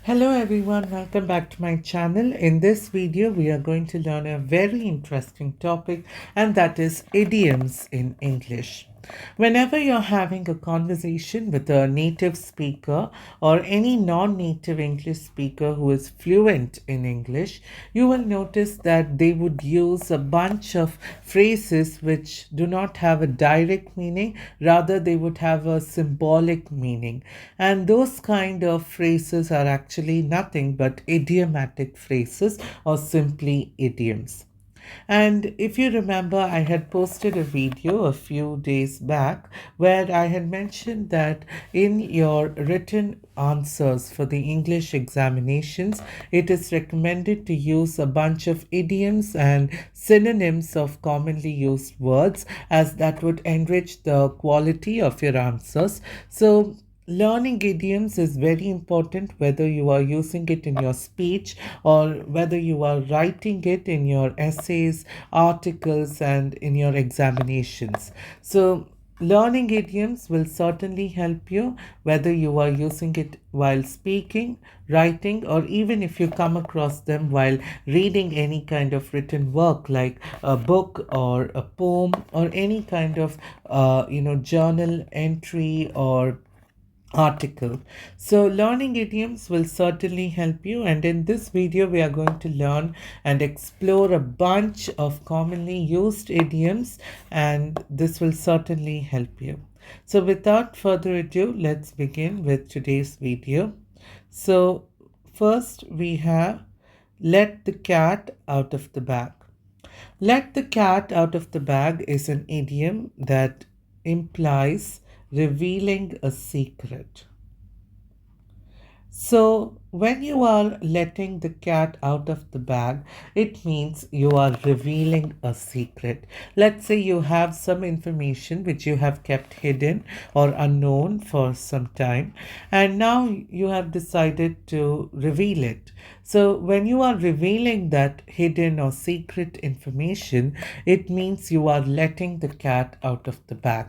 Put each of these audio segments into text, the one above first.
Hello everyone, welcome back to my channel. In this video, we are going to learn a very interesting topic, and that is idioms in English. Whenever you're having a conversation with a native speaker or any non-native English speaker who is fluent in English, you will notice that they would use a bunch of phrases which do not have a direct meaning, rather they would have a symbolic meaning. And those kind of phrases are actually nothing but idiomatic phrases or simply idioms. And if you remember, I had posted a video a few days back where I had mentioned that in your written answers for the English examinations, it is recommended to use a bunch of idioms and synonyms of commonly used words, as that would enrich the quality of your answers. So learning idioms is very important, whether you are using it in your speech or whether you are writing it in your essays, articles, and in your examinations. So, learning idioms will certainly help you whether you are using it while speaking, writing, or even if you come across them while reading any kind of written work like a book or a poem or any kind of journal entry or article. So learning idioms will certainly help you, and in this video we are going to learn and explore a bunch of commonly used idioms, and this will certainly help you. So without further ado, let's begin with today's video. So first we have let the cat out of the bag. Let the cat out of the bag is an idiom that implies revealing a secret. So, when you are letting the cat out of the bag, it means you are revealing a secret. Let's say you have some information which you have kept hidden or unknown for some time, and now you have decided to reveal it. So, when you are revealing that hidden or secret information, it means you are letting the cat out of the bag.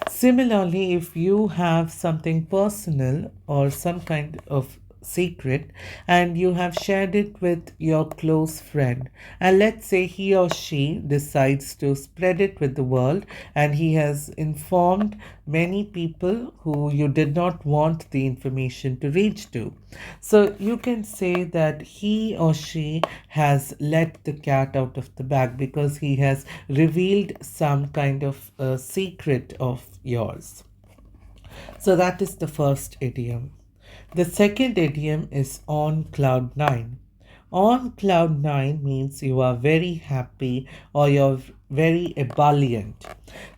Similarly, if you have something personal or some kind of secret and you have shared it with your close friend, and let's say he or she decides to spread it with the world, and he has informed many people who you did not want the information to reach to, so you can say that he or she has let the cat out of the bag because he has revealed some kind of secret of yours. So that is the first idiom. The second idiom is on cloud nine. On cloud nine means you are very happy or you're very ebullient.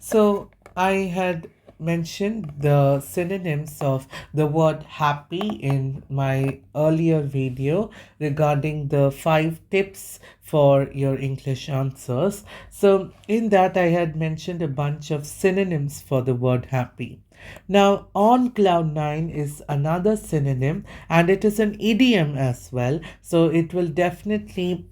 So I had mentioned the synonyms of the word happy in my earlier video regarding the 5 tips for your English answers. So in that I had mentioned a bunch of synonyms for the word happy. Now, on cloud nine is another synonym, and it is an idiom as well. So it will definitely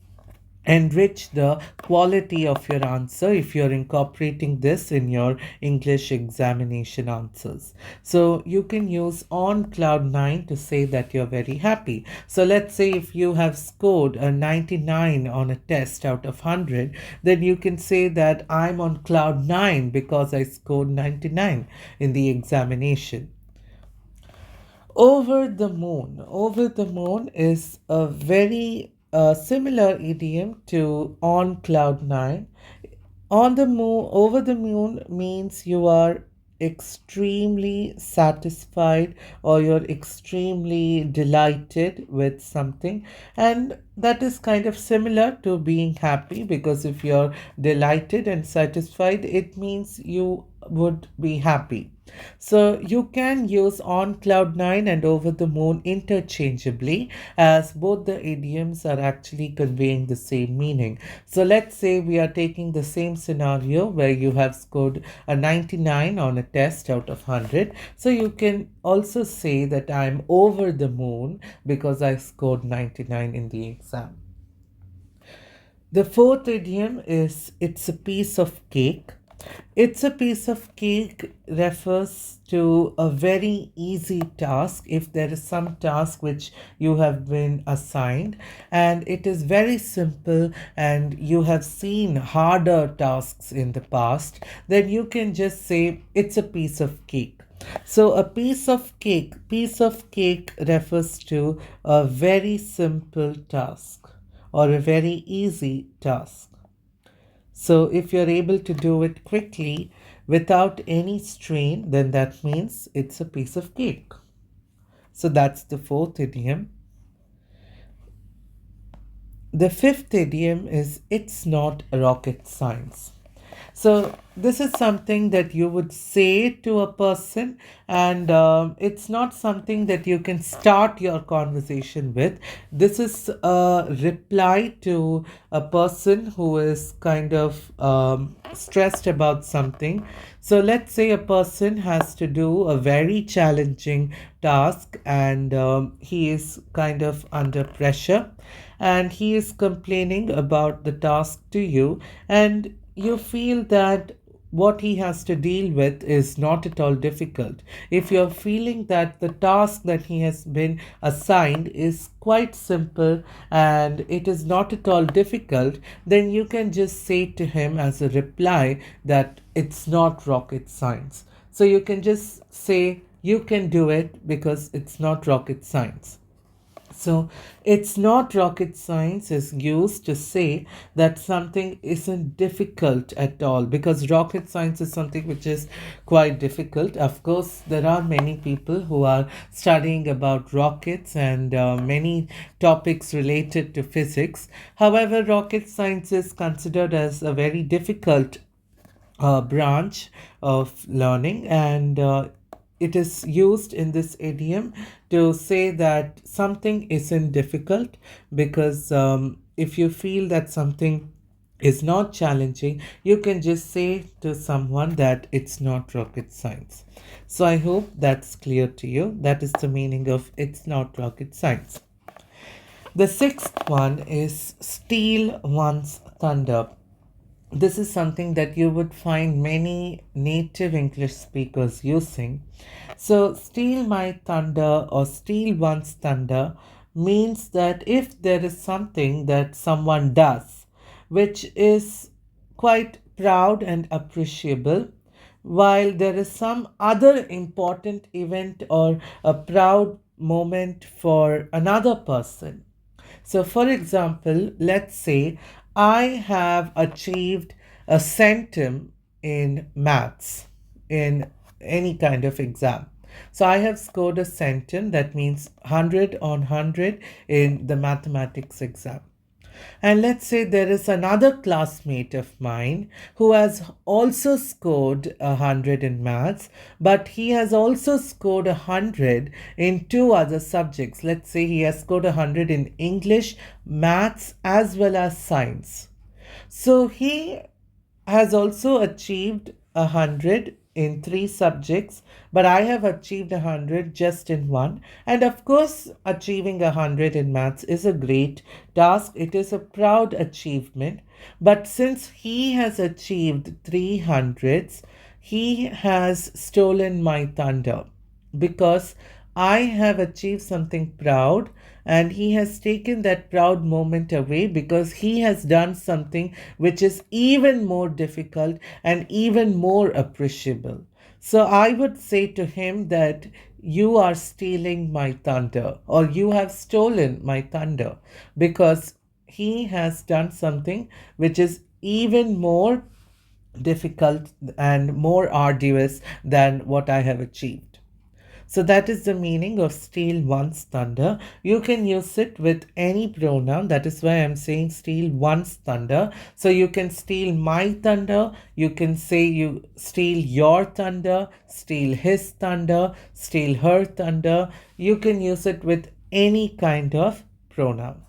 enrich the quality of your answer if you're incorporating this in your English examination answers. So you can use on cloud 9 to say that you're very happy. So let's say if you have scored a 99 on a test out of 100, then you can say that I'm on cloud 9 because I scored 99 in the examination. Over the moon. Over the moon is a very similar idiom to on cloud nine. On the moon, over the moon means you are extremely satisfied or you're extremely delighted with something, and that is kind of similar to being happy, because if you're delighted and satisfied, it means you would be happy. So you can use on cloud nine and over the moon interchangeably, as both the idioms are actually conveying the same meaning. So let's say we are taking the same scenario where you have scored a 99 on a test out of 100. So you can also say that I'm over the moon because I scored 99 in the exam. The fourth idiom is it's a piece of cake. It's a piece of cake refers to a very easy task if there is some task which you have been assigned and it is very simple and you have seen harder tasks in the past, then you can just say it's a piece of cake. So a piece of cake refers to a very simple task or a very easy task. So if you're able to do it quickly without any strain, then that means it's a piece of cake. So that's the fourth idiom. The fifth idiom is it's not rocket science. So this is something that you would say to a person, and it's not something that you can start your conversation with. This is a reply to a person who is kind of stressed about something. So let's say a person has to do a very challenging task, and he is kind of under pressure, and he is complaining about the task to you, and you feel that what he has to deal with is not at all difficult. If you're feeling that the task that he has been assigned is quite simple and it is not at all difficult, then you can just say to him as a reply that it's not rocket science. So you can just say you can do it because it's not rocket science. So it's not rocket science is used to say that something isn't difficult at all, because rocket science is something which is quite difficult. Of course, there are many people who are studying about rockets and many topics related to physics. However, rocket science is considered as a very difficult branch of learning, and it is used in this idiom to say that something isn't difficult, because if you feel that something is not challenging, you can just say to someone that it's not rocket science. So I hope that's clear to you. That is the meaning of it's not rocket science. The sixth one is steal one's thunder. This is something that you would find many native English speakers using. So, steal my thunder or steal one's thunder means that if there is something that someone does which is quite proud and appreciable, while there is some other important event or a proud moment for another person. So, for example, let's say I have achieved a centum in maths in any kind of exam. So, I have scored a centum, that means 100 on 100 in the mathematics exam. And let's say there is another classmate of mine who has also scored 100 in maths, but he has also scored 100 in two other subjects. Let's say he has scored 100 in English, maths, as well as science. So he has also achieved 100 in three subjects, but I have achieved 100 just in one. And of course, achieving 100 in maths is a great task, it is a proud achievement. But since he has achieved 300s, he has stolen my thunder, because I have achieved something proud and he has taken that proud moment away because he has done something which is even more difficult and even more appreciable. So I would say to him that you are stealing my thunder, or you have stolen my thunder, because he has done something which is even more difficult and more arduous than what I have achieved. So that is the meaning of steal one's thunder. You can use it with any pronoun. That is why I'm saying steal one's thunder. So you can steal my thunder. You can say you steal your thunder, steal his thunder, steal her thunder. You can use it with any kind of pronoun.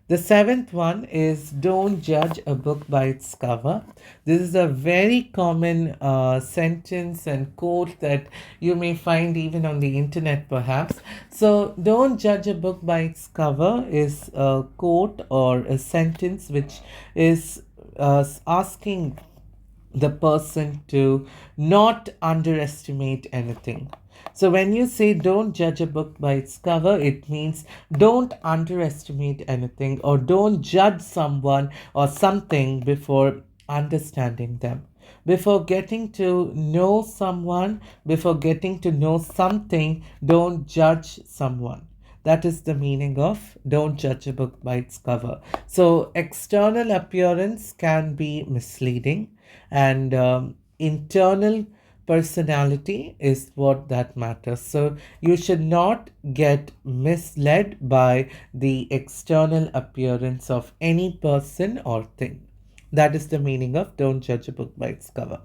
The seventh one is don't judge a book by its cover. This is a very common sentence and quote that you may find even on the internet, perhaps. So, don't judge a book by its cover is a quote or a sentence which is asking the person to not underestimate anything. So when you say don't judge a book by its cover, it means don't underestimate anything or don't judge someone or something before understanding them. Before getting to know someone, before getting to know something, don't judge someone. That is the meaning of don't judge a book by its cover. So, external appearance can be misleading, and internal personality is what that matters. So, you should not get misled by the external appearance of any person or thing. That is the meaning of don't judge a book by its cover.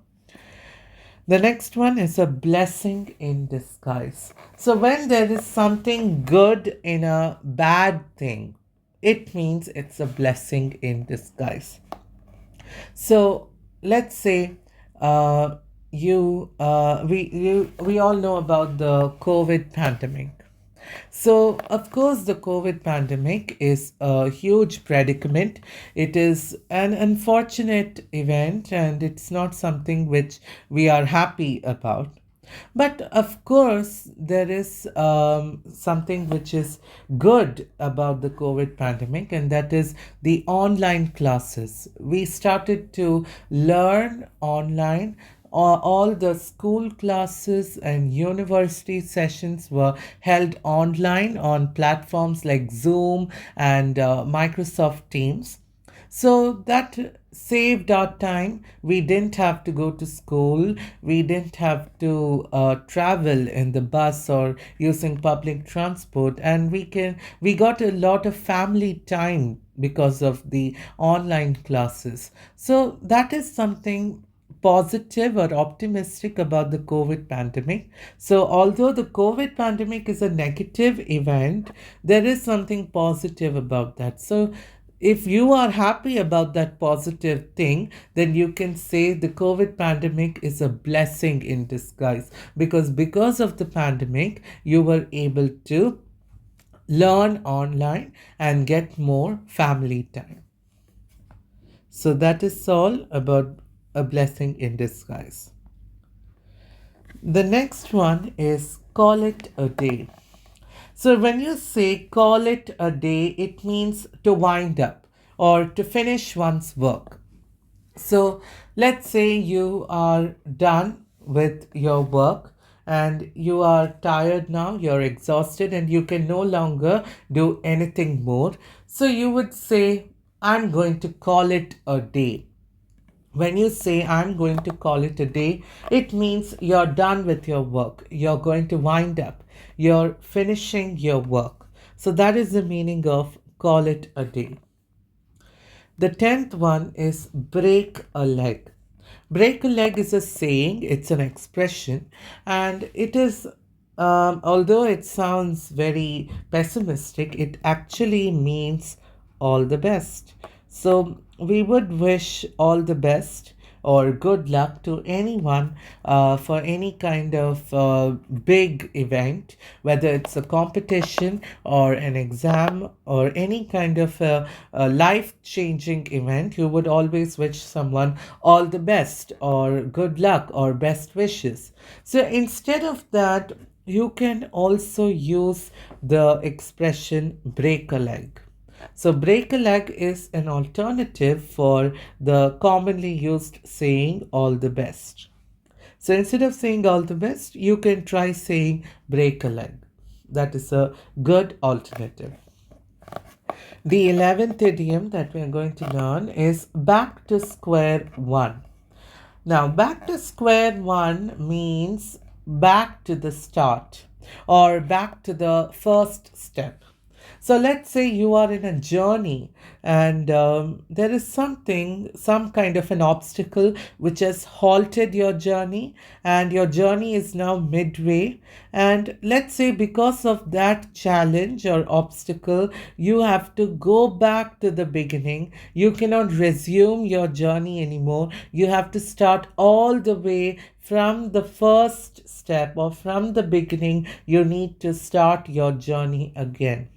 The next one is a blessing in disguise. So, when there is something good in a bad thing, it means it's a blessing in disguise. So, let's say we all know about the COVID pandemic. So, of course, the COVID pandemic is a huge predicament. It is an unfortunate event and it's not something which we are happy about. But of course, there is something which is good about the COVID pandemic, and that is the online classes. We started to learn online. All the school classes and university sessions were held online on platforms like Zoom and Microsoft Teams. So that saved our time. We didn't have to go to school. We didn't have to travel in the bus or using public transport, and we got a lot of family time because of the online classes. So that is something positive or optimistic about the COVID pandemic. So, although the COVID pandemic is a negative event, there is something positive about that. So, if you are happy about that positive thing, then you can say the COVID pandemic is a blessing in disguise, because of the pandemic, you were able to learn online and get more family time. So that is all about a blessing in disguise. The next one is call it a day. So when you say call it a day, it means to wind up or to finish one's work. So let's say you are done with your work and you are tired now, you're exhausted, and you can no longer do anything more. So you would say, I'm going to call it a day. When you say, I'm going to call it a day, it means you're done with your work. You're going to wind up. You're finishing your work. So that is the meaning of call it a day. The 10th one is break a leg. Break a leg is a saying, it's an expression, and it is, although it sounds very pessimistic, it actually means all the best. So we would wish all the best or good luck to anyone for any kind of big event, whether it's a competition or an exam or any kind of a life changing event. You would always wish someone all the best or good luck or best wishes. So instead of that, you can also use the expression break a leg. So, break a leg is an alternative for the commonly used saying all the best. So, instead of saying all the best, you can try saying break a leg. That is a good alternative. The 11th idiom that we are going to learn is back to square one. Now, back to square one means back to the start or back to the first step. So let's say you are in a journey and there is some kind of an obstacle which has halted your journey, and your journey is now midway. And let's say because of that challenge or obstacle, you have to go back to the beginning. You cannot resume your journey anymore. You have to start all the way from the first step or from the beginning. You need to start your journey again.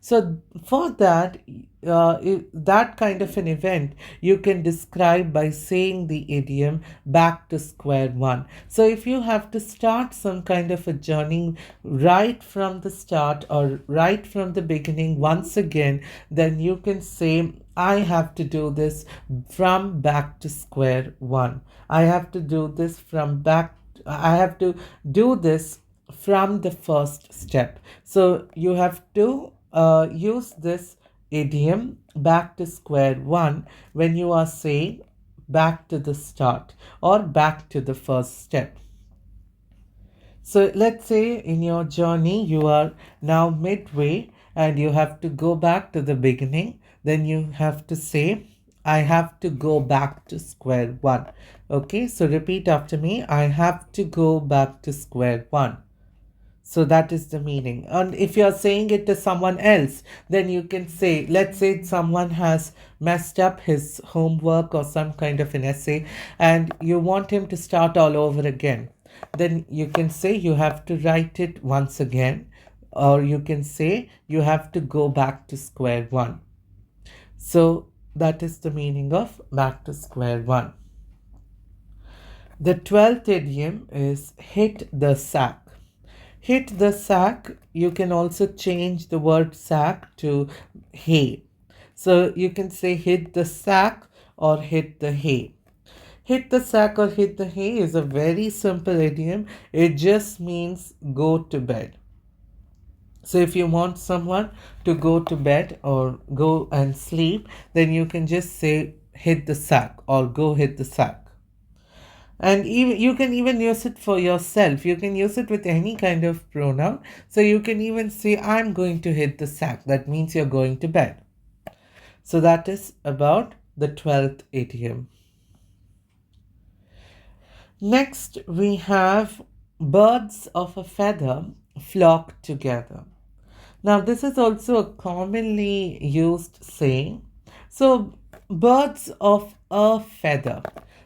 So for that, that kind of an event you can describe by saying the idiom back to square one. So if you have to start some kind of a journey right from the start or right from the beginning once again, then you can say, I have to do this from back to square one. I have to do this from back. I have to do this from the first step. So you have to use this idiom back to square one when you are saying back to the start or back to the first step. So let's say in your journey you are now midway and you have to go back to the beginning, then you have to say, I have to go back to square one. Okay, so repeat after me. I have to go back to square one. So that is the meaning. And if you're saying it to someone else, then you can say, let's say someone has messed up his homework or some kind of an essay, and you want him to start all over again. Then you can say you have to write it once again, or you can say you have to go back to square one. So that is the meaning of back to square one. The 12th idiom is hit the sack. Hit the sack, you can also change the word sack to hay. So you can say hit the sack or hit the hay. Hit the sack or hit the hay is a very simple idiom. It just means go to bed. So if you want someone to go to bed or go and sleep, then you can just say hit the sack or go hit the sack. And even you can even use it for yourself. You can use it with any kind of pronoun. So you can even say, I'm going to hit the sack. That means you're going to bed. So that is about the 12th idiom. Next, we have birds of a feather flock together. Now, this is also a commonly used saying. So, birds of a feather.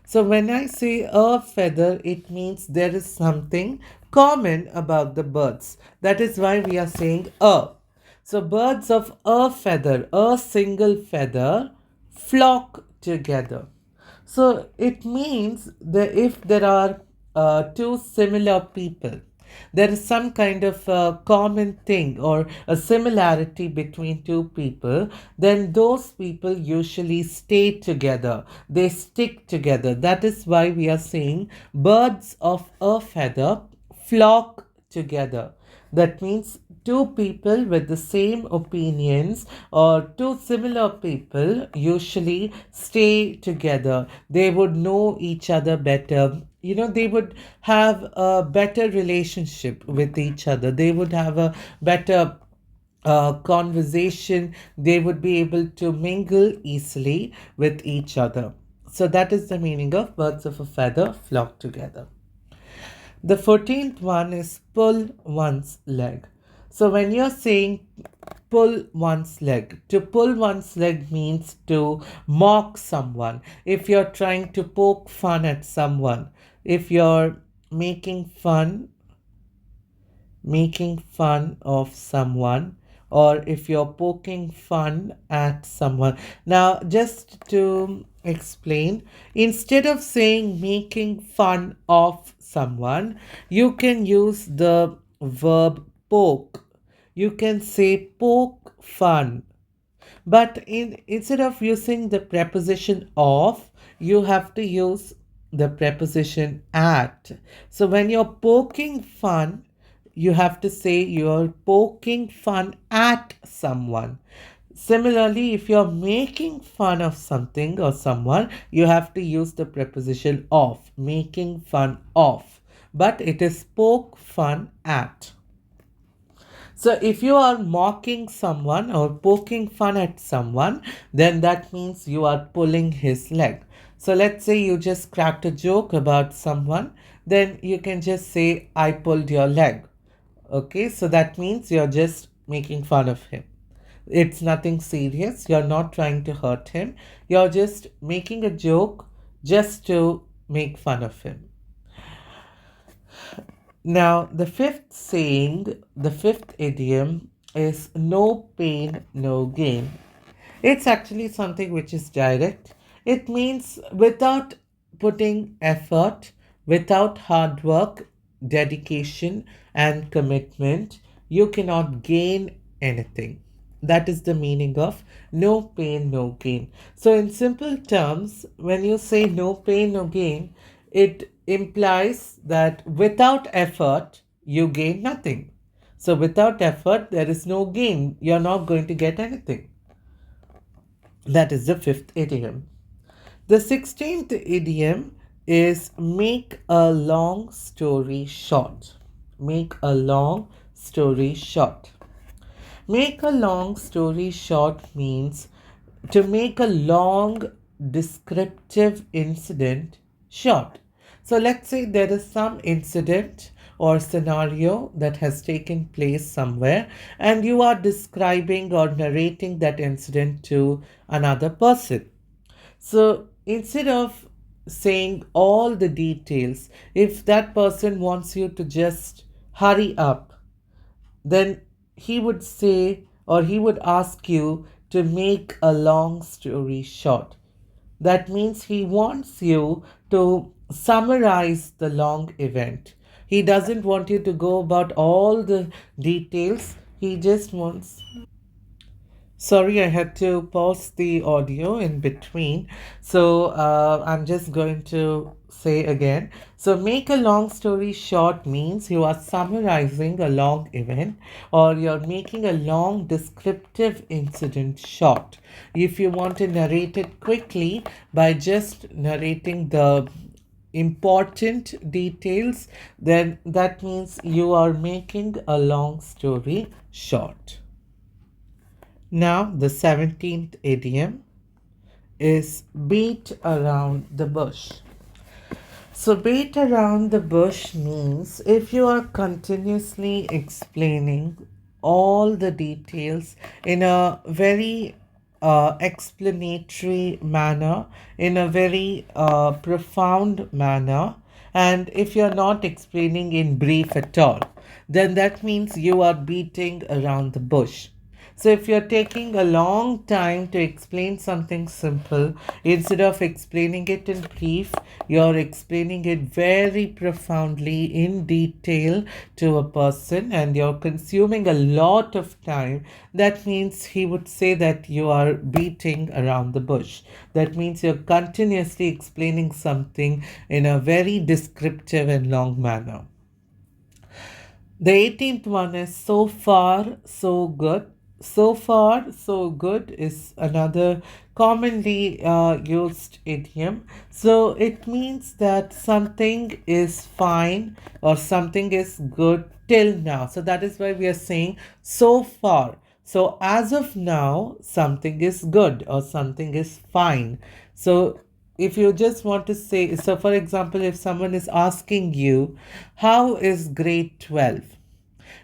So, when I say a feather, it means there is something common about the birds. That is why we are saying a. So, birds of a single feather, flock together. So it means that if there are two similar people, there is some kind of a common thing or a similarity between two people, then those people usually stay together. They stick together. That is why we are saying birds of a feather flock together. That means two people with the same opinions or two similar people usually stay together. They would know each other better. You know, they would have a better relationship with each other. They would have a better conversation. They would be able to mingle easily with each other. So that is the meaning of birds of a feather flock together. The 14th one is pull one's leg. So when you're saying pull one's leg, to pull one's leg means to mock someone. If you're trying to poke fun at someone, if you're making fun of someone, or if you're poking fun at someone. Now, just to explain, instead of saying making fun of someone, you can use the verb poke. You can say poke fun. But instead of using the preposition of, you have to use the preposition at. So when you're poking fun, you have to say you're poking fun at someone. Similarly, if you're making fun of something or someone, you have to use the preposition of, making fun of. But it is poke fun at. So if you are mocking someone or poking fun at someone, then that means you are pulling his leg. So let's say you just cracked a joke about someone, then you can just say, I pulled your leg. Okay, so that means you're just making fun of him. It's nothing serious. You're not trying to hurt him. You're just making a joke just to make fun of him. Now, the fifth saying, the fifth idiom is no pain, no gain. It's actually something which is direct. It means without putting effort, without hard work, dedication, and commitment, you cannot gain anything. That is the meaning of no pain, no gain. So, in simple terms, when you say no pain, no gain, it implies that without effort, you gain nothing. So, without effort, there is no gain. You're not going to get anything. That is the fifth idiom. The 16th idiom is make a long story short. Make a long story short. Make a long story short means to make a long descriptive incident short. So let's say there is some incident or scenario that has taken place somewhere, and you are describing or narrating that incident to another person. So instead of saying all the details, if that person wants you to just hurry up, then he would say or he would ask you to make a long story short. That means he wants you to summarize the long event. He doesn't want you to go about all the details. He just wants. Sorry, I had to pause the audio in between. So I'm just going to say again. So, make a long story short means you are summarizing a long event or you're making a long descriptive incident short. If you want to narrate it quickly by just narrating the important details, then that means you are making a long story short. Now, the 17th idiom is beat around the bush. So, beat around the bush means if you are continuously explaining all the details in a very explanatory manner, in a very profound manner, and if you're not explaining in brief at all, then that means you are beating around the bush. So, if you're taking a long time to explain something simple, instead of explaining it in brief, you're explaining it very profoundly in detail to a person and you're consuming a lot of time. That means he would say that you are beating around the bush. That means you're continuously explaining something in a very descriptive and long manner. The 18th one is so far, so good. So far, so good is another commonly used idiom. So it means that something is fine or something is good till now. So that is why we are saying so far. So as of now, something is good or something is fine. So if you just want to say, so for example, if someone is asking you, how is grade 12?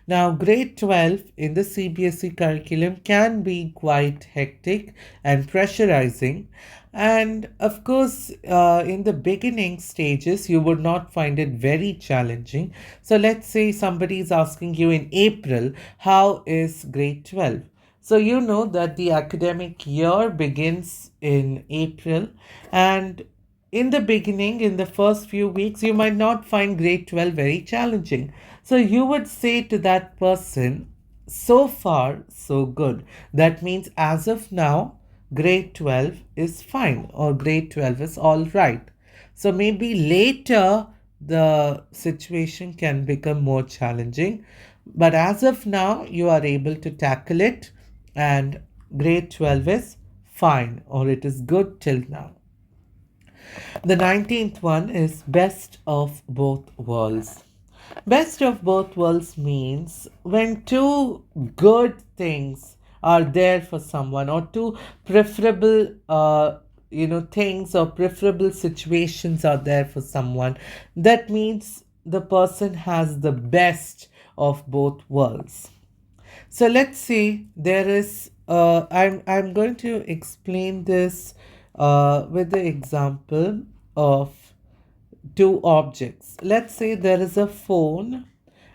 Now, grade 12 in the CBSE curriculum can be quite hectic and pressurizing. And of course, in the beginning stages, you would not find it very challenging. So, let's say somebody is asking you in April, how is grade 12? So, you know that the academic year begins in April, and in the beginning, in the first few weeks, you might not find grade 12 very challenging. So you would say to that person, so far, so good. That means as of now, grade 12 is fine or grade 12 is all right. So maybe later the situation can become more challenging. But as of now, you are able to tackle it, and grade 12 is fine or it is good till now. The 19th one is best of both worlds. Best of both worlds means when two good things are there for someone, or two preferable things or preferable situations are there for someone, that means the person has the best of both worlds. So let's see, there is, I'm going to explain this with the example of two objects. Let's say there is a phone,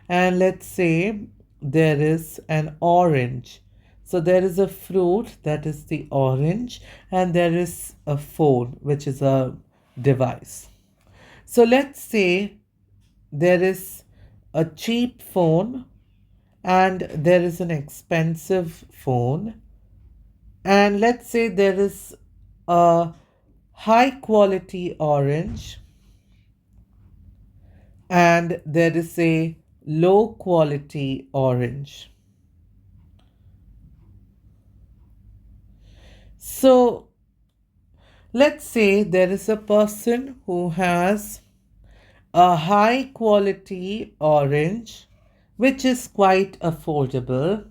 and let's say there is an orange. So there is a fruit, that is the orange, and there is a phone, which is a device. So let's say there is a cheap phone and there is an expensive phone, and let's say there is a high quality orange and there is a low quality orange. So let's say there is a person who has a high quality orange, which is quite affordable,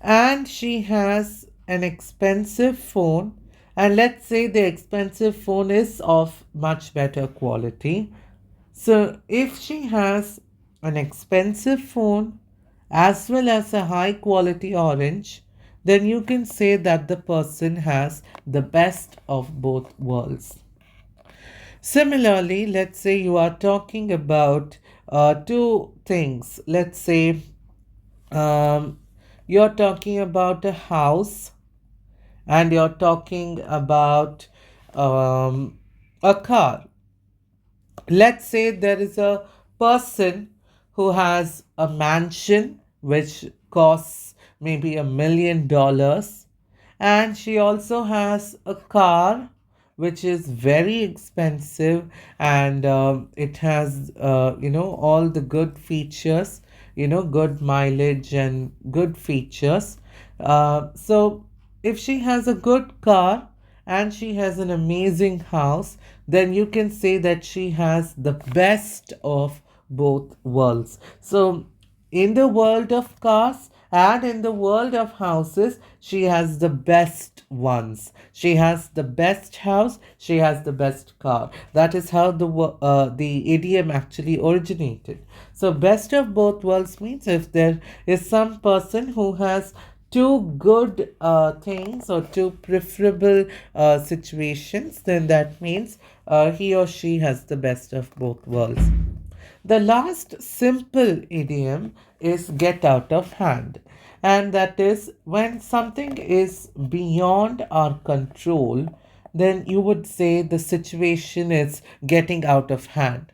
and she has an expensive phone, and let's say the expensive phone is of much better quality. So if she has an expensive phone as well as a high quality orange, then you can say that the person has the best of both worlds. Similarly, let's say you are talking about two things. Let's say um, you're talking about a house and you're talking about um, a car. Let's say there is a person who has a mansion which costs maybe $1 million, and she also has a car which is very expensive, and it has all the good features, good mileage and good features. So if she has a good car and she has an amazing house, then you can say that she has the best of both worlds. So in the world of cars and in the world of houses, she has the best ones. She has the best house, she has the best car. That is how the idiom actually originated. So best of both worlds means if there is some person who has two good things or two preferable situations, then that means he or she has the best of both worlds. The last simple idiom is get out of hand, and that is when something is beyond our control, then you would say the situation is getting out of hand.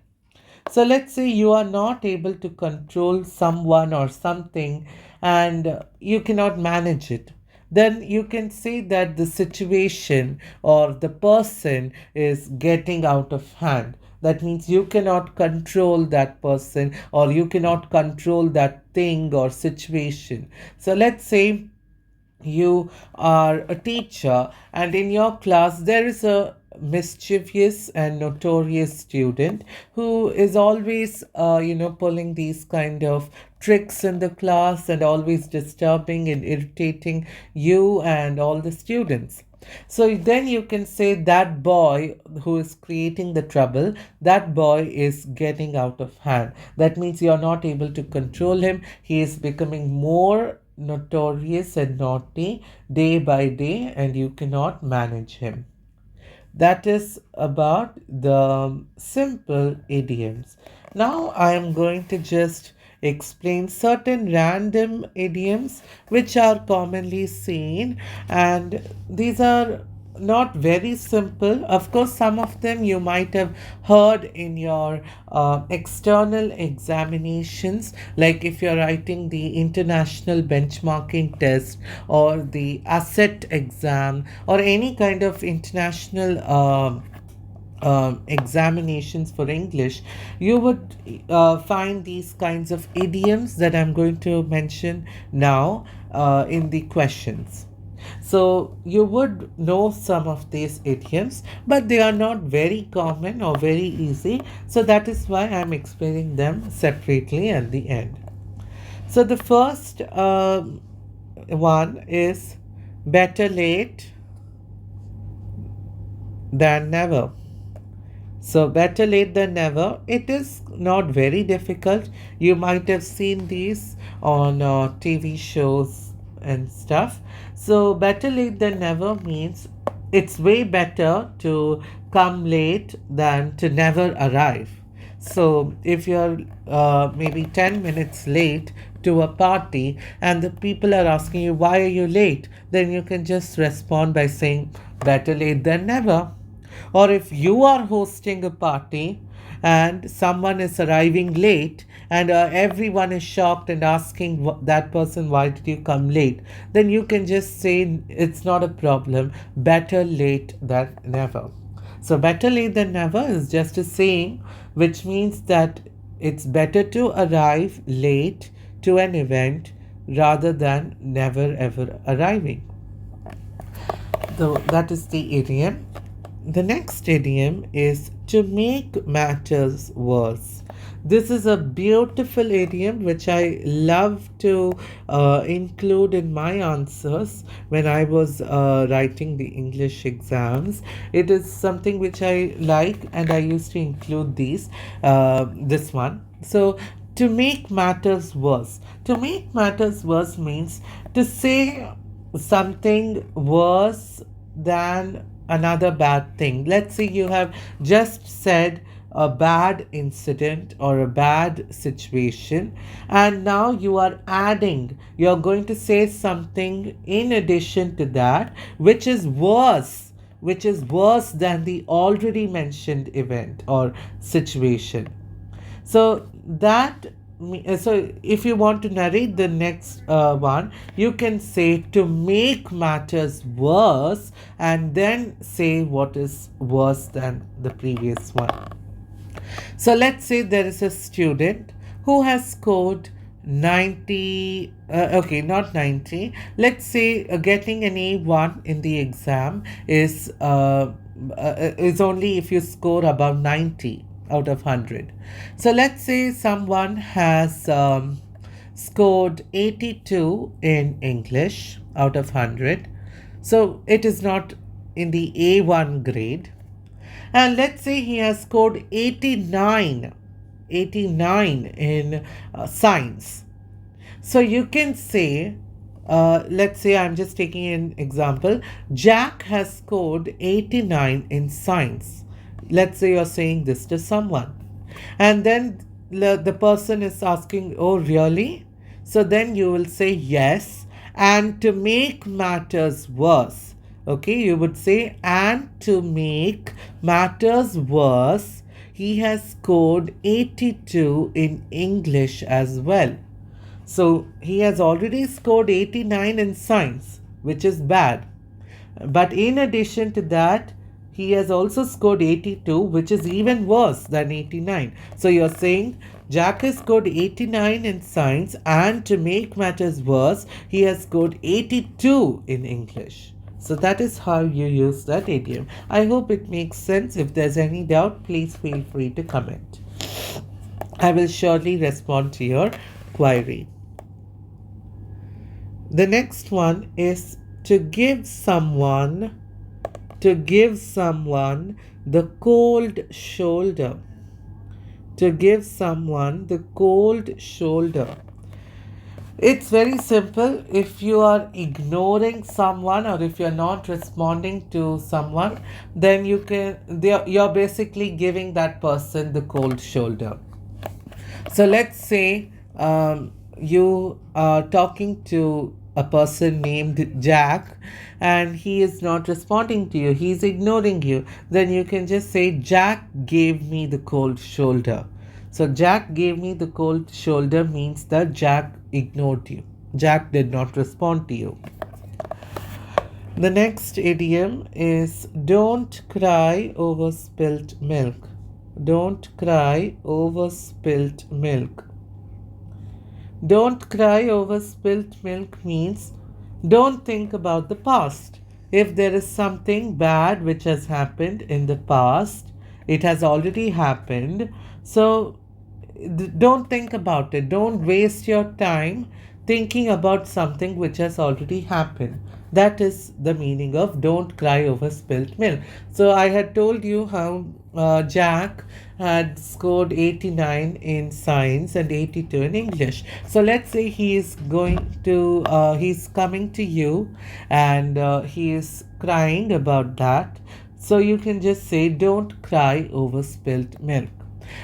So let's say you are not able to control someone or something, and you cannot manage it. Then you can say that the situation or the person is getting out of hand. That means you cannot control that person or you cannot control that thing or situation. So let's say you are a teacher and in your class there is a mischievous and notorious student who is always pulling these kind of tricks in the class and always disturbing and irritating you and all the students. So then you can say that boy who is creating the trouble, that boy is getting out of hand. That means you're not able to control him. He is becoming more notorious and naughty day by day, and you cannot manage him. That is about the simple idioms. Now I am going to just explain certain random idioms which are commonly seen, and these are not very simple. Of course, some of them you might have heard in your external examinations, like if you're writing the international benchmarking test or the asset exam or any kind of international examinations for English, you would find these kinds of idioms that I'm going to mention now in the questions. So you would know some of these idioms, but they are not very common or very easy. So that is why I'm explaining them separately at the end. So the first one is better late than never. So, better late than never. It is not very difficult. You might have seen these on TV shows and stuff. So, better late than never means it's way better to come late than to never arrive. So if you're maybe 10 minutes late to a party and the people are asking you, why are you late? Then you can just respond by saying, better late than never. Or if you are hosting a party and someone is arriving late and everyone is shocked and asking that person, why did you come late? Then you can just say, it's not a problem, better late than never. So, better late than never is just a saying which means that it's better to arrive late to an event rather than never ever arriving. So, that is the idiom. The next idiom is to make matters worse. This is a beautiful idiom which I love to include in my answers when I was writing the English exams. It is something which I like and I used to include this one. So, to make matters worse. To make matters worse means to say something worse than another bad thing. Let's say you have just said a bad incident or a bad situation, and now you're going to say something in addition to that, which is worse than the already mentioned event or situation. So so if you want to narrate the next one, you can say to make matters worse and then say what is worse than the previous one. So let's say there is a student who has scored 90, okay, not 90. Let's say getting an A1 in the exam is only if you score above 90 out of 100. So let's say someone has scored 82 in English out of 100. So it is not in the A1 grade. And let's say he has scored 89 in science. So you can say, let's say I'm just taking an example. Jack has scored 89 in science. Let's say you're saying this to someone. And then the person is asking, oh, really? So then you will say yes. And to make matters worse, okay, you would say, and to make matters worse, he has scored 82 in English as well. So he has already scored 89 in science, which is bad. But in addition to that, he has also scored 82, which is even worse than 89. So you're saying Jack has scored 89 in science, and to make matters worse, he has scored 82 in English. So that is how you use that idiom. I hope it makes sense. If there's any doubt, please feel free to comment. I will surely respond to your query. The next one is to give someone the cold shoulder. To give someone the cold shoulder. It's very simple. If you are ignoring someone or if you're not responding to someone, then you're basically giving that person the cold shoulder. So let's say you are talking to a person named Jack and he is not responding to you, he's ignoring you. Then you can just say, Jack gave me the cold shoulder. So, Jack gave me the cold shoulder means that Jack ignored you. Jack did not respond to you. The next idiom is don't cry over spilt milk. Don't cry over spilt milk. Don't cry over spilt milk means don't think about the past. If there is something bad which has happened in the past, it has already happened. So don't think about it. Don't waste your time thinking about something which has already happened. That is the meaning of don't cry over spilt milk. So I had told you how Jack had scored 89 in science and 82 in English. So let's say he's coming to you and he is crying about that. So you can just say don't cry over spilt milk.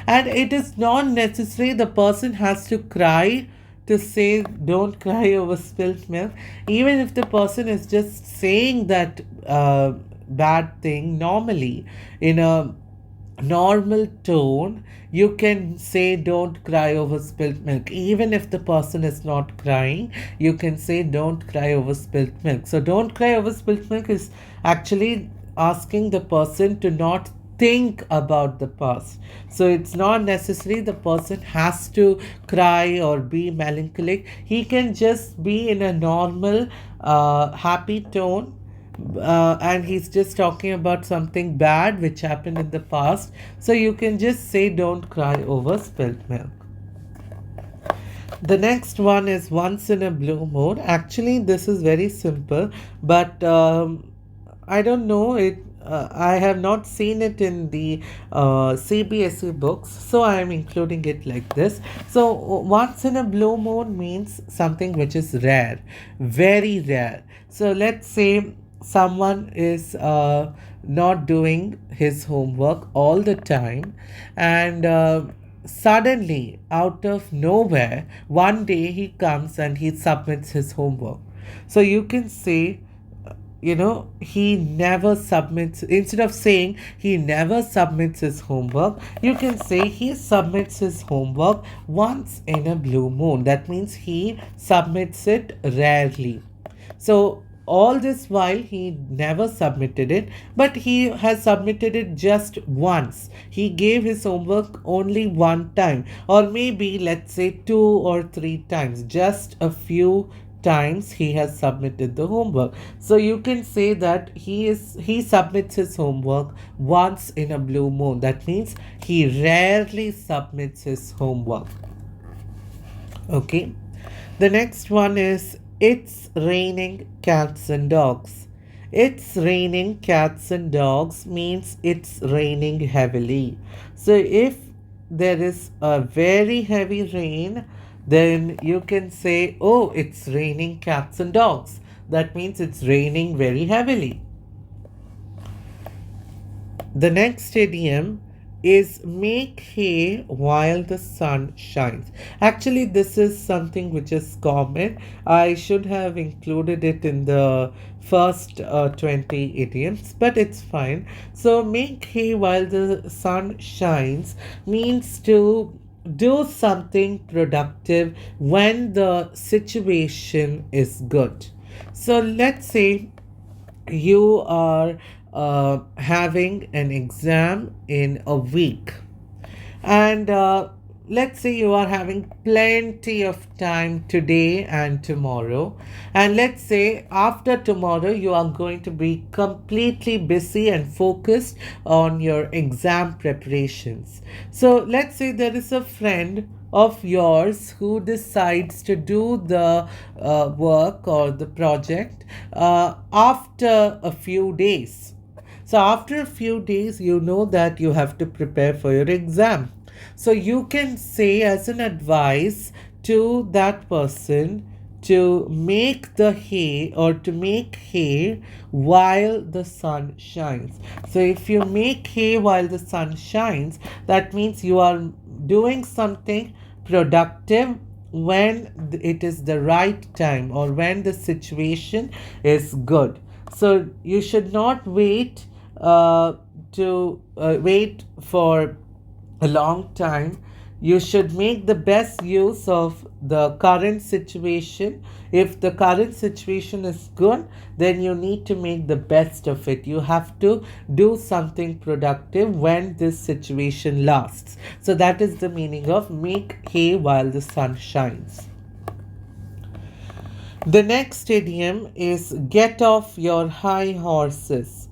And it is not necessary the person has to cry to say don't cry over spilt milk. Even if the person is just saying that bad thing normally in a normal tone, you can say don't cry over spilt milk. Even if the person is not crying, you can say don't cry over spilt milk. So don't cry over spilt milk is actually asking the person to not think about the past. So it's not necessary the person has to cry or be melancholic. He can just be in a normal happy tone, and he's just talking about something bad which happened in the past. So you can just say don't cry over spilt milk. The next one is once in a blue moon. Actually, this is very simple, but I don't know it. I have not seen it in the CBSE books, so I am including it like this. So, once in a blue moon means something which is rare, very rare. So, let's say someone is not doing his homework all the time, and suddenly, out of nowhere, one day he comes and he submits his homework. So you can say, he never submits, instead of saying he never submits his homework, you can say he submits his homework once in a blue moon. That means he submits it rarely. So all this while he never submitted it, but he has submitted it just once. He gave his homework only one time, or maybe let's say 2 or 3 times, just a few times he has submitted the homework. So you can say that he submits his homework once in a blue moon. That means he rarely submits his homework. Okay. The next one is it's raining cats and dogs. It's raining cats and dogs means it's raining heavily. So if there is a very heavy rain, then you can say, oh, it's raining cats and dogs. That means it's raining very heavily. The next idiom is make hay while the sun shines. Actually, this is something which is common. I should have included it in the first 20 idioms, but it's fine. So, make hay while the sun shines means to do something productive when the situation is good. So, let's say you are having an exam in a week, and let's say you are having plenty of time today and tomorrow, and let's say after tomorrow you are going to be completely busy and focused on your exam preparations. So let's say there is a friend of yours who decides to do the work or the project after a few days. So after a few days, you know that you have to prepare for your exam. So you can say as an advice to that person to make the hay or to make hay while the sun shines. So if you make hay while the sun shines, that means you are doing something productive when it is the right time or when the situation is good. So you should not wait for a long time. You should make the best use of the current situation. If the current situation is good, then you need to make the best of it. You have to do something productive when this situation lasts. So that is the meaning of make hay while the sun shines. The next idiom is get off your high horses.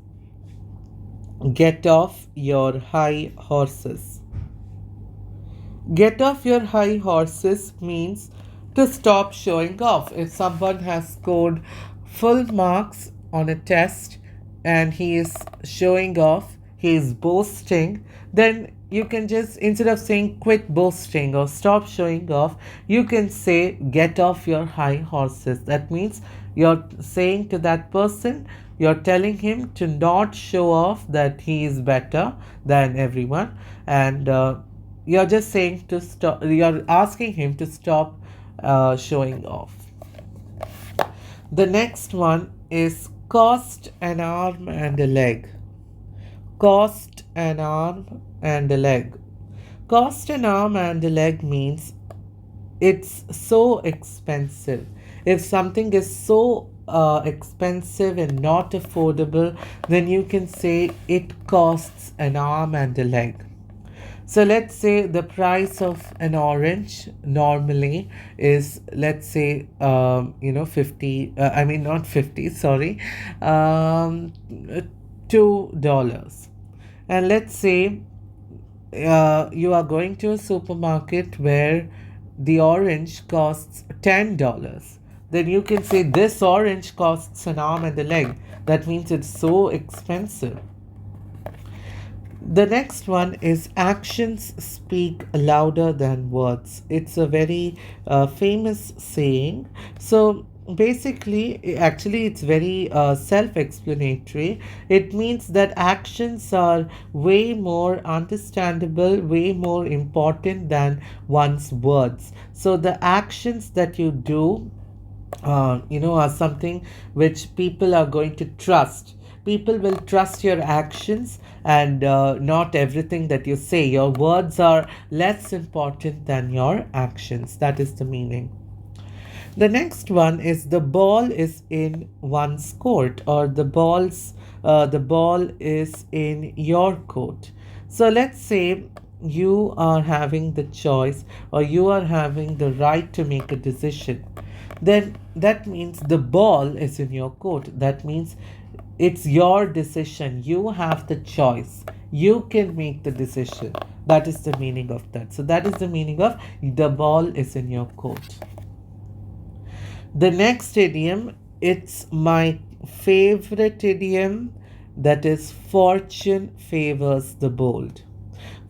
Get off your high horses. Get off your high horses means to stop showing off. If someone has scored full marks on a test and he is showing off, he is boasting, then you can just, instead of saying quit boasting or stop showing off, you can say get off your high horses. That means you're saying to that person, you're telling him to not show off that he is better than everyone, and You're just saying to stop, you're asking him to stop showing off. The next one is cost an arm and a leg. Cost an arm and a leg. Cost an arm and a leg means it's so expensive. If something is so expensive and not affordable, then you can say it costs an arm and a leg. So let's say the price of an orange normally is, let's say, 50, I mean, not 50, sorry, um, $2. And let's say you are going to a supermarket where the orange costs $10. Then you can say this orange costs an arm and a leg. That means it's so expensive. The next one is actions speak louder than words. It's a very famous saying. So basically, actually, it's very self explanatory. It means that actions are way more understandable, way more important than one's words. So the actions that you do are something which people are going to trust. People will trust your actions and not everything that you say. Your words are less important than your actions. That is the meaning. The next one is the ball is in one's court, or the ball is in your court. So let's say you are having the choice, or you are having the right to make a decision. Then that means the ball is in your court. That means it's your decision. You have the choice. You can make the decision. That is the meaning of that. So that is the meaning of the ball is in your court. The next idiom, it's my favorite idiom, that is fortune favors the bold.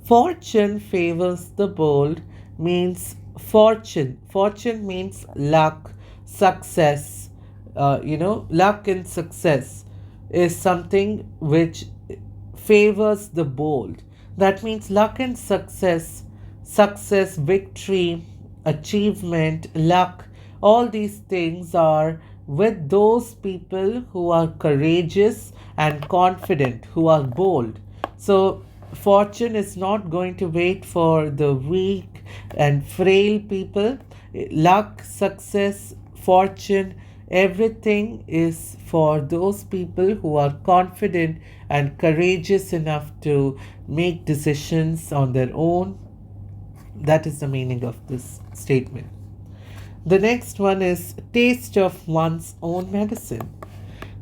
Fortune favors the bold means fortune. Fortune means luck, success. Luck and success is something which favors the bold. That means luck and success, victory, achievement, luck, all these things are with those people who are courageous and confident, who are bold. So, fortune is not going to wait for the weak and frail people. Luck, success, fortune, everything is for those people who are confident and courageous enough to make decisions on their own. That is the meaning of this statement. The next one is taste of one's own medicine.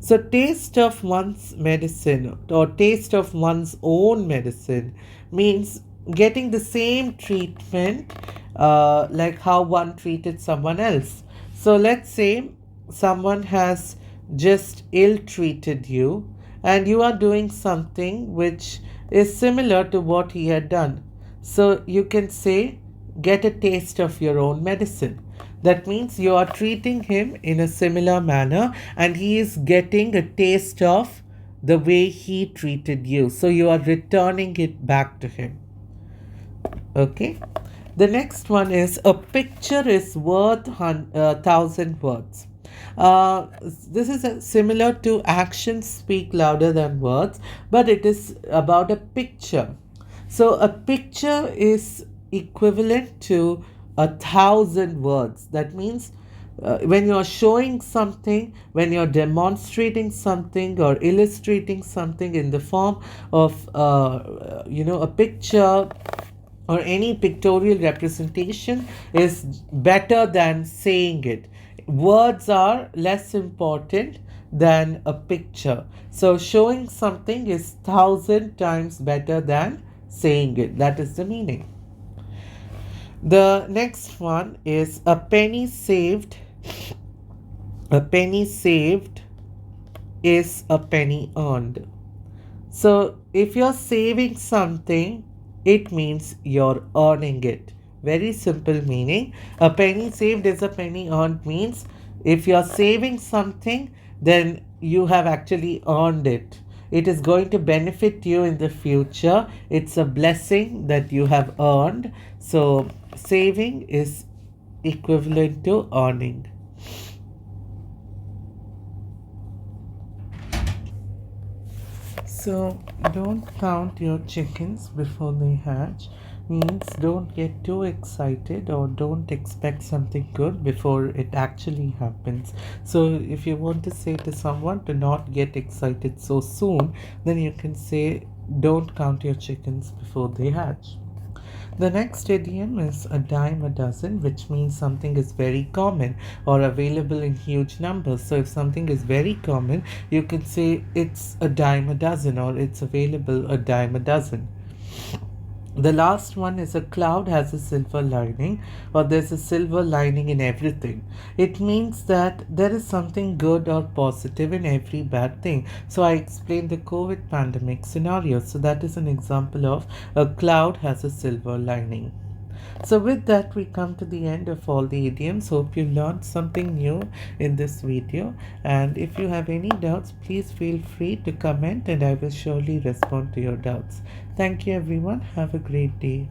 So, taste of one's medicine or taste of one's own medicine means getting the same treatment like how one treated someone else. So, let's say someone has just ill treated you and you are doing something which is similar to what he had done. So, you can say, get a taste of your own medicine. That means you are treating him in a similar manner and he is getting a taste of the way he treated you. So you are returning it back to him. Okay. The next one is a picture is worth 1,000 words. This is similar to actions speak louder than words, but it is about a picture. So a picture is equivalent to 1,000 words. That means when you're showing something, when you're demonstrating something or illustrating something in the form of a picture or any pictorial representation is better than saying it. Words are less important than a picture. So showing something is 1,000 times better than saying it. That is the meaning. The next one is a penny saved. A penny saved is a penny earned. So if you're saving something, it means you're earning it. Very simple meaning. A penny saved is a penny earned means if you're saving something, then you have actually earned it. It is going to benefit you in the future. It's a blessing that you have earned. So, saving is equivalent to earning. So, don't count your chickens before they hatch means don't get too excited or don't expect something good before it actually happens. So, if you want to say to someone to not get excited so soon, then you can say don't count your chickens before they hatch. The next idiom is a dime a dozen, which means something is very common or available in huge numbers. So, if something is very common, you can say it's a dime a dozen or it's available a dime a dozen. The last one is a cloud has a silver lining, or there's a silver lining in everything. It means that there is something good or positive in every bad thing. So I explained the COVID pandemic scenario. So that is an example of a cloud has a silver lining. So, with that, we come to the end of all the idioms. Hope you learned something new in this video. And if you have any doubts, please feel free to comment and I will surely respond to your doubts. Thank you, everyone. Have a great day.